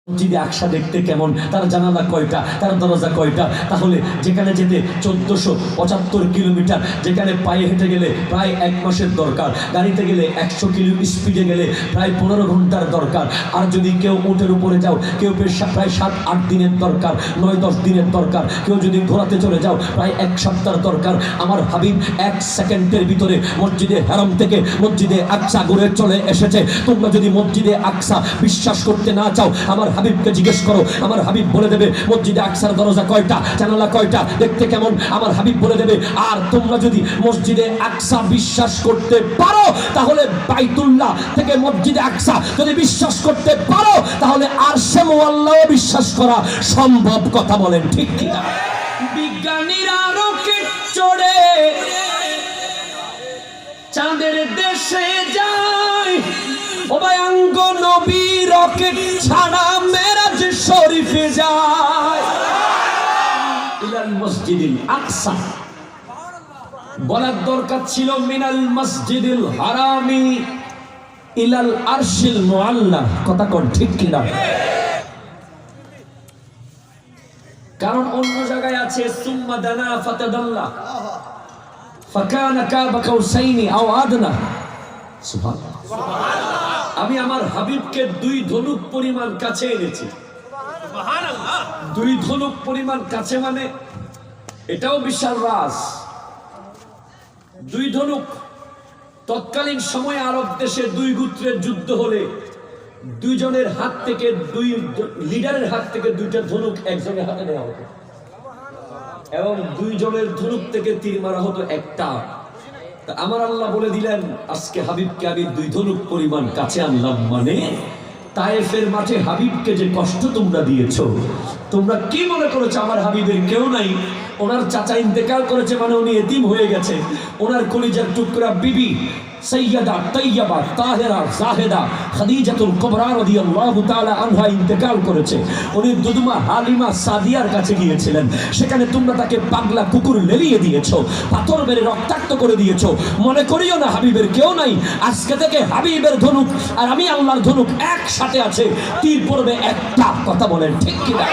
মসজিদে আকসা দেখতে কেমন, তার জানালা কয়টা, তার দরজা কয়টা? তাহলে যেখানে যেতে 1475 কিলোমিটার, যেখানে পায়ে হেঁটে গেলে প্রায় 1 মাসের দরকার, গাড়িতে গেলে 100 কিলো স্পিডে গেলে প্রায় 15 ঘন্টার দরকার, আর যদি কেউ উটের উপরে যাও কেউ প্রায় 7-8 দিনের দরকার, 9-10 দিনের দরকার, কেউ যদি ঘোরাতে চলে যাও প্রায় 1 সপ্তাহের দরকার। আমার হাবিব 1 সেকেন্ডের ভিতরে মসজিদে হারাম থেকে মসজিদে আকসা ঘুরে চলে এসেছে। তোমরা যদি মসজিদে আকসা বিশ্বাস করতে না চাও, আমার হাবিবকে জিজ্ঞেস করো, আমার হাবিব বলে দেবে মসজিদে আকসার দরজা কয়টা, জানালা কয়টা, দেখতে কেমন, আমার হাবিব বলে দেবে। আর তোমরা যদি মসজিদে আকসা বিশ্বাস করতে পারো, তাহলে বাইতুল্লাহ থেকে মসজিদে আকসা যদি বিশ্বাস করতে পারো, তাহলে আরশে মুআল্লাও বিশ্বাস করা সম্ভব। কথা বলেন ঠিক কি না? বিজ্ঞানীরা রকেট চড়ে চাঁদের দেশে যায়, অবাঙ্গ নবী রকেট ছাড়া মেরাজ শরীফে যায়। ইলাল মসজিদিল আকসা বলার দরকার ছিল মিনাল মসজিদিল হারামি ইলাল আরশিল মুআল্লা। কথা কোন ঠিক কিনা? কারণ অন্য জায়গায় আছে সুম্মা দানা ফাতাদাল্লা ফাকানা কাবা কাউসাইনি আও আদনা। সুবহানাল্লাহ। আমি আমার হাবিবকে 2 ধনুক পরিমাণ কাছে এনেছি। সুবহানাল্লাহ। 2 ধনুক পরিমাণ কাছে মানে এটাও বিশাল রাজ। 2 ধনুক। তৎকালীন সময়ে আরব দেশে 2 গোত্রের যুদ্ধ হলে 2 জনের হাত থেকে, 2 লিডারের হাত থেকে 2টা ধনুক একজনের হাতে নেওয়া হতো, এবং 2 জনের ধনুক থেকে তীর মারা হতো একটা। আমার আল্লাহ বলে দিলেন আজকে হাবিবকে আমি 2 ধনুক পরিমাণ কাছে আনলাম। মানে তায়েফের মাঠে হাবিবকে যে কষ্ট তোমরা দিয়েছো, তোমরা কি মনে করেছো আমার হাবিবের কেউ নাই? ওনার চাচা ইন্তেকাল করেছে মানে উনি এতিম হয়ে গেছে। ওনার কলিজার টুকরা বিবি সৈয়দা তৈয়বা তাহেরা জাহেদা খাদিজাতুল কুবরা রাদিয়াল্লাহু তাআলা আনহা ইন্তেকাল করেছে। উনি দুদমা হালিমা সাদিয়ার কাছে গিয়েছিলেন। সেখানে তোমরা তাকে পাগলা কুকুর লেলিয়ে দিয়েছো, পাথর মেরে রক্তাক্ত করে দিয়েছো। মনে করিও না হাবিবের কেউ নাই। আজকে থেকে হাবিবের ধনুক আর আমি আল্লাহর ধনুক একসাথে আছে, তীর পড়বে একটা। কথা বলেন ঠিক কি না?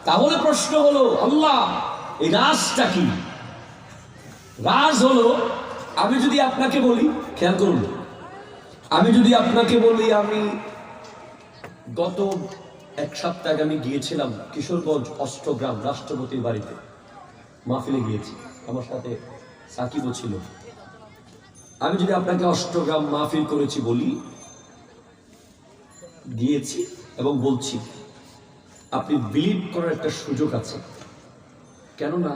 তাহলে প্রশ্ন হলো আল্লাহ এই রাজটা কি? রাজ হলো, আমি যদি আপনাকে বলি, খেয়াল করুন, আমি যদি আপনাকে বলি আমি গত 1 সপ্তাহ আগে আমি গিয়েছিলাম কিশোরগঞ্জ অষ্টগ্রাম রাষ্ট্রপতির বাড়িতে মাহফিলে গিয়েছি, আমার সাথে সাকিবও ছিল। আমি যদি আপনাকে অষ্টগ্রাম মাহফিল করেছি বলি, গিয়েছি এবং বলছি, আপনি বিলিভ করার একটা সুযোগ আছে। কেননা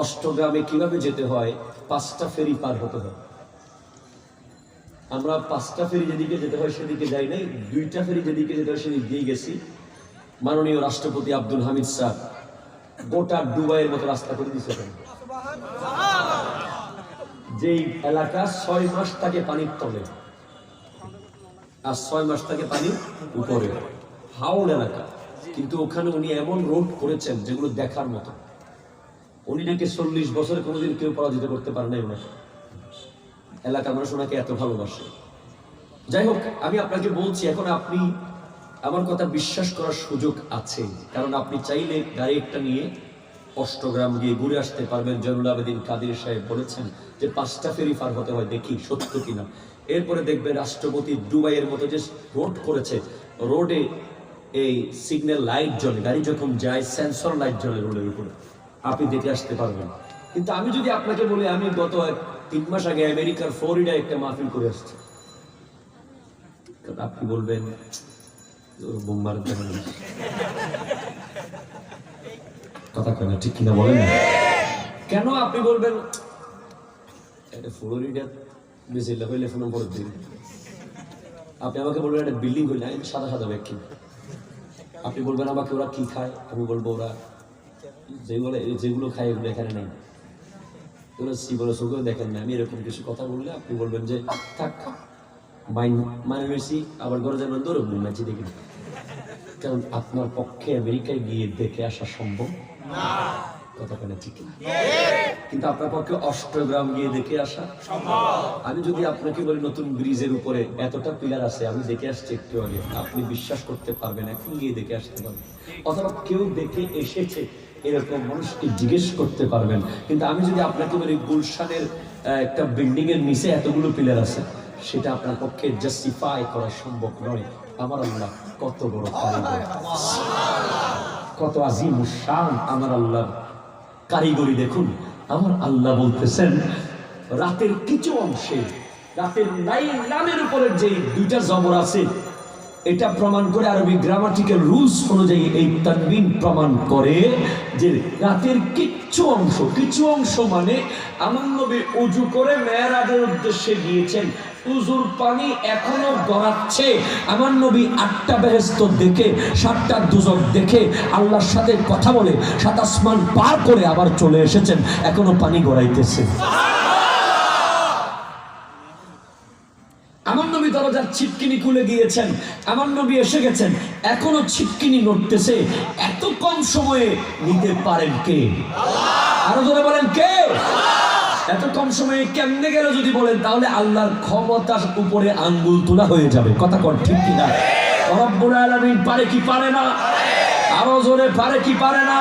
অষ্টগ্রামে কিভাবে যেতে হয়, 5টা ফেরি পার হতে হয়। আমরা 5টা ফেরি যেদিকে যেতে হয় সেদিকে যাই নাই, 2টা ফেরি যেদিকে যেতে হয় সেদিকে দিয়ে গেছি। মাননীয় রাষ্ট্রপতি আব্দুল হামিদ স্যার গোটা দুবাইয়ের মতো রাস্তা করে দিয়েছেন। যেই এলাকা 6 মাস থাকে পানির তলে আর 6 মাস থাকে পানির উপরে, হাওড় এলাকা, কিন্তু ওখানে উনি এমন রোড করেছেন যেগুলো দেখার মতো। উনি নাকি 40 বছরে কোনোদিন কেউ পরাজিত করতে পারে নাই ওনাকে। এলাকার মানুষ ওনাকে এত ভালোবাসে। যাই হোক, আমি আপনাকে বলছি, এখন আপনি আমার কথা বিশ্বাস করার সুযোগ আছে, কারণ আপনি চাইলে গাড়ি একটা নিয়ে অষ্টগ্রাম গিয়ে ঘুরে আসতে পারবেন। জয়নুল আবেদিন কাদের সাহেব বলেছেন যে 5টা ফেরি পার হতে হয়, দেখি সত্য কিনা। এরপরে দেখবেন রাষ্ট্রপতি দুবাইয়ের মতো যে রোড করেছে, রোডে এই সিগন্যাল লাইট জ্বলে, গাড়ি যখন যায় সেন্সর লাইট জ্বলে রোডের উপরে, আপনি দেখে আসতে পারবেন। কিন্তু আমি যদি আপনাকে বলি আমি গত 3 মাস আগে আমেরিকার ফ্লোরিডায় একটা মাহফিল করে আসছি, আপনি বলবেন বোম্বার কথা কেন ঠিক কিনা বলেন? কেন আপনি বলবেন ফ্লোরিডা বেশিলা হইলে ফোন নম্বর দিন? আপনি আমাকে বলবেন একটা বিল্ডিং হইলে সাদা সাদা ব্যাখ্যা। আপনি বলবেন আমাকে ওরা কি খায়, আমি বলবো ওরা যেগুলো খায় এগুলো এখানে নেই, ওরা বলে চোখেও দেখেন না। আমি এরকম কিছু কথা বললে আপনি বলবেন যে থাক মানে হয়েছি, আবার ঘরে যাবেন দৌড় মাছি দেখি কারণ আপনার পক্ষে আমেরিকায় গিয়ে দেখে আসা সম্ভব না, কথা কেন ঠিক না? কিন্তু আপনার পক্ষে অষ্টগ্রাম গিয়ে দেখে আসা সম্ভব। আমি যদি আপনাকে বলি নতুন ব্রিজের উপরে এতটা পিলার আছে, আমি দেখে আসছি একটু আগে, আপনি বিশ্বাস করতে পারবেন, এখন গিয়ে দেখে আসতে পারবেন। অথবা কেউ দেখে এসেছে এরকম মানুষকে জিজ্ঞেস করতে পারবেন। কিন্তু আমি যদি আপনাকে বলি গুলশানের একটা বিল্ডিং এর নিচে এতগুলো পিলার আছে, সেটা আপনার পক্ষে জাস্টিফাই করা সম্ভব নয়। আমার আল্লাহ কত বড় কারিগর, কত আজিম শান আমার আল্লাহ কারিগরি দেখুন। আমার আল্লাহ বলতেছেন রাতের কিছু অংশে, রাতের নামের উপরে যে দুইটা জবর আছে, এটা প্রমাণ করে আরবি গ্রামাটিক্যাল রুলস অনুযায়ী এই তানবিন প্রমাণ করে যে রাতের কিছু অংশ মানে আমার নবী ওযু করে মেরাজের উদ্দেশ্যে গিয়েছেন, উযুর পানি এখনো গড়াচ্ছে। আমার নবী 8টা বেহেশত দেখে 7টা দুজক দেখে আল্লাহর সাথে কথা বলে 7 আসমান পার করে আবার চলে এসেছেন, এখনো পানি গড়াইতেছে। আমার নবী দরজার ছিটকিনি খুলে গিয়েছেন, আমার নবী এসে গেছেন, এখনো ছিটকিনি নড়তেছে। এত কম সময়ে নিতে পারেন কে? আরো জোরে বলেন কে? এত কম সময়ে কেমনে গেল যদি বলেন, তাহলে আল্লাহর ক্ষমতার উপরে আঙ্গুল তোলা হয়ে যাবে। কথা কন ঠিক কিনা? রব্বুল আলামিন পারে কি পারে না? আরো জোরে পারে কি পারে না?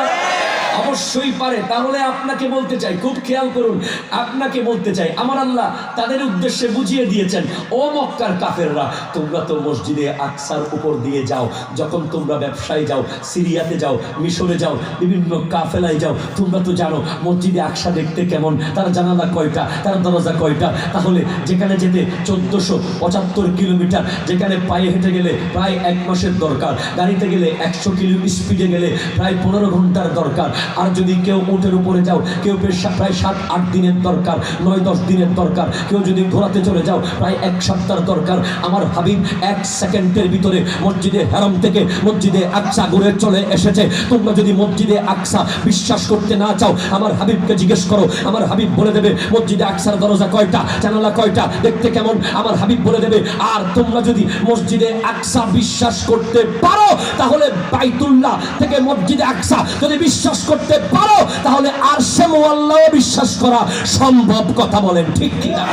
অবশ্যই পারে। তাহলে আপনাকে বলতে চাই, খুব খেয়াল করুন, আপনাকে বলতে চাই, আমার আল্লাহ তাদের উদ্দেশ্যে বুঝিয়ে দিয়েছেন, ও মক্কার কাফেররা, তোমরা তো মসজিদে আকসার উপর দিয়ে যাও, যখন তোমরা ব্যবসায় যাও, সিরিয়াতে যাও, মিশরে যাও, বিভিন্ন কাফেলায় যাও, তোমরা তো জানো মসজিদে আকসা দেখতে কেমন, তার জানালা কয়টা, তার দরজা কয়টা। তাহলে যেখানে যেতে 1475 কিলোমিটার, যেখানে পায়ে হেঁটে গেলে প্রায় 1 মাসের দরকার, গাড়িতে গেলে 100 কিলো স্পিডে গেলে প্রায় 15 ঘন্টার দরকার, আর যদি কেউ উটের উপরে যাও, কেউ প্রায় 7-8 দিনের দরকার, 9-10 দিনের দরকার, কেউ যদি ঘোরাতে চলে যাও প্রায় 1 সপ্তাহ দরকার। আমার হাবিব 1 সেকেন্ডের ভিতরে মসজিদে হারাম থেকে মসজিদে আকসা ঘুরে চলে এসেছে। তোমরা যদি মসজিদে আকসা বিশ্বাস করতে না চাও, আমার হাবিবকে জিজ্ঞেস করো, আমার হাবিব বলে দেবে মসজিদে আকসার দরজা কয়টা, জানালা কয়টা, দেখতে কেমন, আমার হাবিব বলে দেবে। আর তোমরা যদি মসজিদে আকসা বিশ্বাস করতে পারো, তাহলে বাইতুল্লাহ থেকে মসজিদে আকসা যদি বিশ্বাস করতে পারো, তাহলে আরশে মুআল্লাও বিশ্বাস করা সম্ভব। কথা বলেন ঠিক কিনা?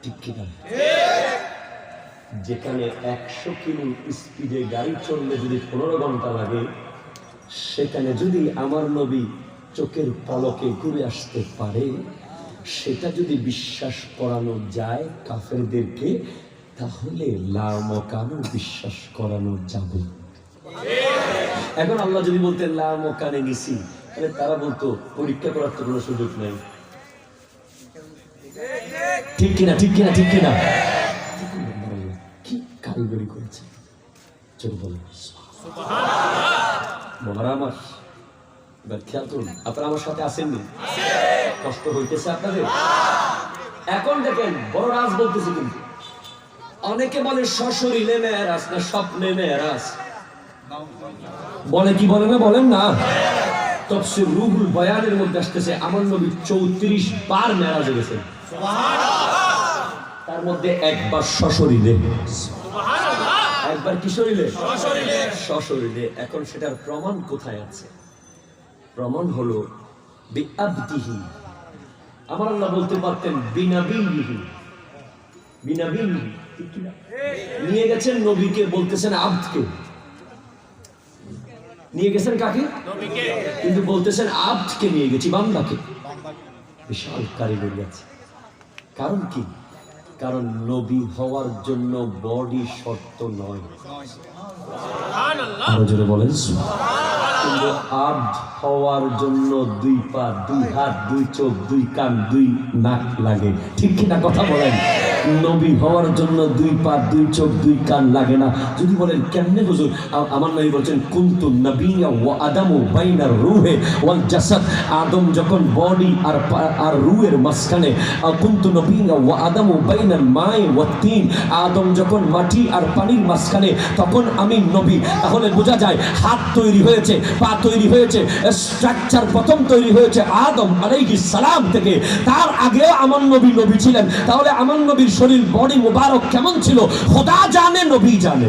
ঠিক কিনা? যেখানে 100 কিলো স্পিডে গাড়ি চললে যদি 15 ঘন্টা লাগে, সেখানে যদি আমার নবী চোখের পলকে ঘুরে আসতে পারে, সেটা যদি বিশ্বাস করানো যায় কাফেরদেরকে, তাহলে লা মকানও বিশ্বাস করানো যাবে। এখন আল্লাহ যদি বলতেন লা মকানে নিছি, তাহলে তারা বলতো পরীক্ষা করার তো কোনো সুযোগ নেই। ঠিক কিনা? ঠিক কিনা? ঠিক কিনা? কি কারিগরি করেছে, চলো বলো মহারামাস। এবার খেয়াল করুন, আপনারা আমার সাথে আসেননি? কষ্ট হইতেছে আপনাদের? এখন দেখেন বড় রাজ বলতেছে, কিন্তু অনেকে বলে সশরীরে মেরাজ না স্বপ্নে মেরাজ, বলে কি বলে না? বলেন না। তাফসীর রুহুল বয়ানের মধ্যে আসতেছে আমার নবী 34 বার মেরাজে গেছেন, তার মধ্যে একবার সশরীরে, একবার কি শরীরে? সশরীরে। এখন সেটার প্রমাণ কোথায় আছে? প্রমাণ হলো বিআবদিহি। আমার আল্লাহ বলতে পারতেন বিনাবিহি, বিনাবিহি। ঠিক কি না? নিয়ে গেছেন নবীকে, বলতেছেন আব্দকে নিয়ে গেছেন, কাকে? নবীকে। কিন্তু বলতেছেন আব্দকে নিয়ে গেছি, বান্দাকে। বিশাল কারিগরি আছে। কারণ কি? কারণ নবী হওয়ার জন্য বডি শর্ত নয়। আরো জোরে বলেন। কিন্তু আব্দ হওয়ার জন্য 2 পা, 2 হাত, 2 চোখ, 2 কান, 2 নাক লাগে। ঠিক কিনা? কথা বলেন। নবী হওয়ার জন্য দুই পা, দুই চোখ, দুই কান লাগে না। যদি বলেন কেমনে হুজুর? আমার নবী বলছেন কুনতু নাবিয়্যা ওয়া আদামু বাইনার রূহে ওয়াল জাসাদ। আদম যখন বডি আর রূহের মাঝখানে, কুনতু নাবিয়্যা ওয়া আদামু বাইনাল মাই ওয়াত তিন, আদম যখন মাটি আর পানির মাঝখানে, তখন আমি নবী। তাহলে বোঝা যায় হাত তৈরি হয়েছে, পা তৈরি হয়েছে, স্ট্রাকচার প্রথম তৈরি হয়েছে আদম আলাইহিস সালাম থেকে। তার আগেও আমার নবী নবী ছিলেন। তাহলে আমার নবীর শরীর বডি মুবারক কেমন ছিল খোদা জানে, নবী জানে।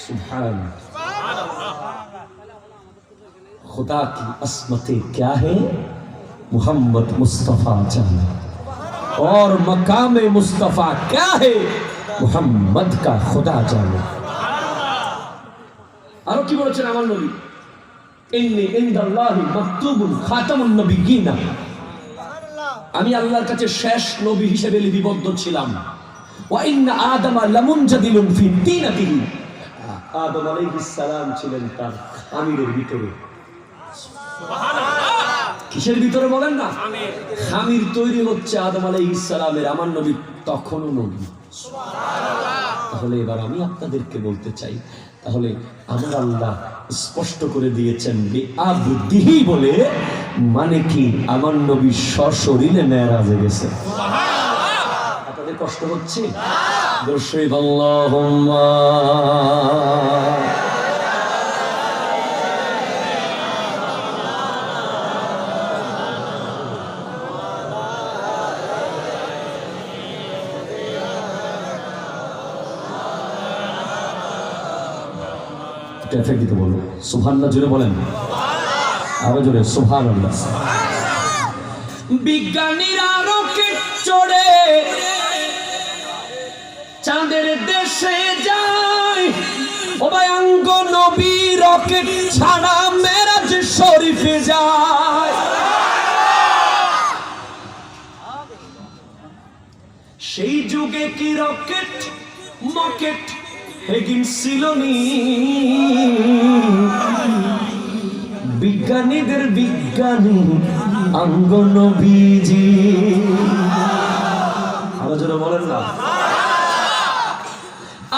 सुभान खुदा की असमतें क्या है, मोहम्मद मुस्तफा जाने, और मकाम मुस्तफा क्या है, मोहम्मद का खुदा जाने। আরো কি বলেছেন আমার নবী? ইন্নী ইনদাল্লাহি মাকতুবুন খাতামুন নবিয়্যিনা, আমি আল্লাহর কাছে শেষ নবী হিসেবে লিপিবদ্ধ ছিলাম। ওয়া ইন্না আদামা লামুনজাদিলুন ফি তিনাতিহি, আদম আলাইহিস সালাম ছিলেন তার খামিরের ভিতরে। সুবহানাল্লাহ। কিসের ভিতরে বলেন না? খামির তৈরি হচ্ছে আদম আলাইহিস সালামের। আমার নবী তখনও নবী। সুবহানাল্লাহ। তাহলে এবার আমি আপনাদেরকে বলতে চাই, তাহলে আমার আল্লাহ স্পষ্ট করে দিয়েছেন বিআবদিহি বলে, মানে কি আমার নবী সশরীরে মেরাজে গেছে। সুবহানাল্লাহ। আপনাদের কষ্ট হচ্ছে? দর্শক আল্লাহুম্মা এফেক্ট দিতে বলবো। সুবহানাল্লাহ জোরে বলেন, আরো জোরে সুবহানাল্লাহ। বিজ্ঞানীরা রকেট চড়ে চাঁদের দেশে যায়, ও ভাই অঙ্গ নবী রকেট ছাড়া মেরাজ শরীফে যায়। সেই যুগে কি রকেট মকেট হেগিন ছিলনি, বিজ্ঞানীদের বিজ্ঞানী অঙ্গ নবীজি। আরো জোরে বলেন না।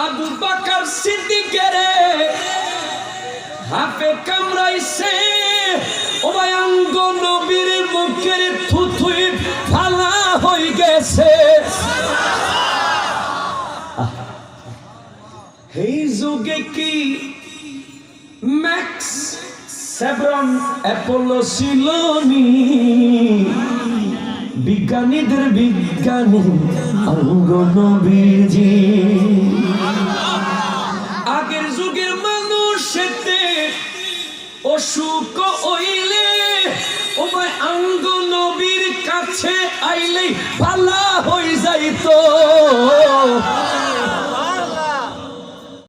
আবু বকর সিদ্দিকের হাফে কামড়াইছে, ও ভাই অঙ্গ নবীর মুখের থুথুই ফালা হয়ে গেছে। এই যুগে কি ম্যাক্স সেভরন অ্যাপোলো ছিলনি, বিজ্ঞানীদের বিজ্ঞানী অঙ্গ নবীজি। আগের যুগের মানুষেতে অসুখ হইলে, ও ভাই অঙ্গ নবীর কাছে আইলে ভালা হয়ে যাইতো।